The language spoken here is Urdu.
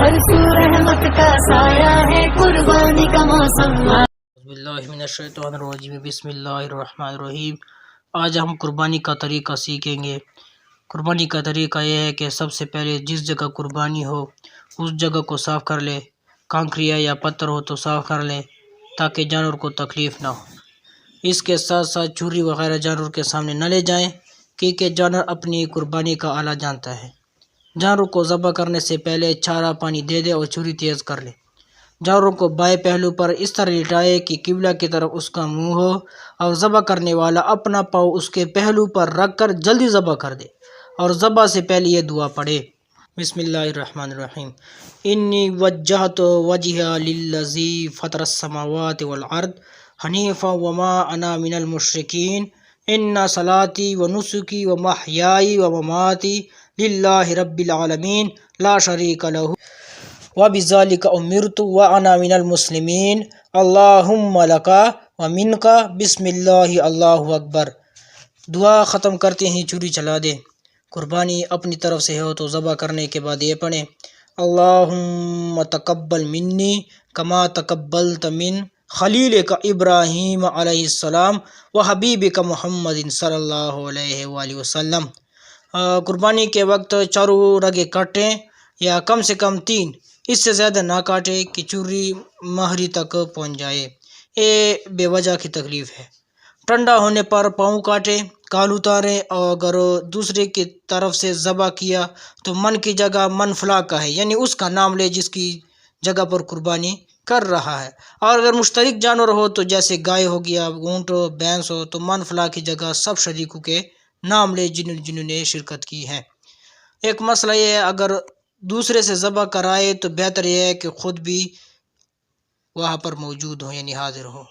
ہر سو رحمت کا سایہ ہے قربانی کا موسم. اعوذ باللہ من الشیطان الرجیم، بسم اللہ الرحمن الرحیم. آج ہم قربانی کا طریقہ سیکھیں گے. قربانی کا طریقہ یہ ہے کہ سب سے پہلے جس جگہ قربانی ہو اس جگہ کو صاف کر لے. کانکریاں یا پتھر ہو تو صاف کر لے تاکہ جانور کو تکلیف نہ ہو. اس کے ساتھ ساتھ چھری وغیرہ جانور کے سامنے نہ لے جائیں کیونکہ جانور اپنی قربانی کا آلہ جانتا ہے. جانور کو ذبح کرنے سے پہلے چارہ پانی دے دے اور چھری تیز کر لے. جانوروں کو بائیں پہلو پر اس طرح لٹائے کہ قبلہ کی طرف اس کا منہ ہو اور ذبح کرنے والا اپنا پاؤں اس کے پہلو پر رکھ کر جلدی ذبح کر دے اور ذبح سے پہلے یہ دعا پڑھے. بسم اللہ الرحمن الرحیم. انی وجہت وجہی للذی فطر السماوات والارض حنیفا وما انا من المشرکین. ان صلاتی و نسکی و محیائی و مماتی للہ رب العالمین لا شریک لہ وبذالک امرت وانا من المسلمین. اللہم لکا ومنکا بسم اللہ اللہ اکبر. دعا ختم کرتے ہی چھری چلا دے. قربانی اپنی طرف سے ہو تو ذبح کرنے کے بعد یہ پڑھیں اللہم تقبل منی کما تقبلت من خلیلک ابراہیم علیہ السلام و حبیبک محمد صلی اللہ علیہ وآلہ وسلم. قربانی کے وقت چاروں رگیں کاٹیں یا کم سے کم 3، اس سے زیادہ نہ کاٹے کہ چھری مہری تک پہنچ جائے. یہ بے وجہ کی تکلیف ہے. ٹھنڈا ہونے پر پاؤں کاٹے، کال اتاریں اور اگر دوسرے کی طرف سے ذبح کیا تو من کی جگہ من فلاں کا ہے، یعنی اس کا نام لے جس کی جگہ پر قربانی کر رہا ہے. اور اگر مشترک جانور ہو تو جیسے گائے ہو گیا، اونٹ ہو، بھینس ہو تو من فلاں کی جگہ سب شریکوں کے نام لے جنہوں نے شرکت کی ہے. ایک مسئلہ یہ ہے اگر دوسرے سے ذبح کرائے تو بہتر یہ ہے کہ خود بھی وہاں پر موجود ہو یعنی حاضر ہو.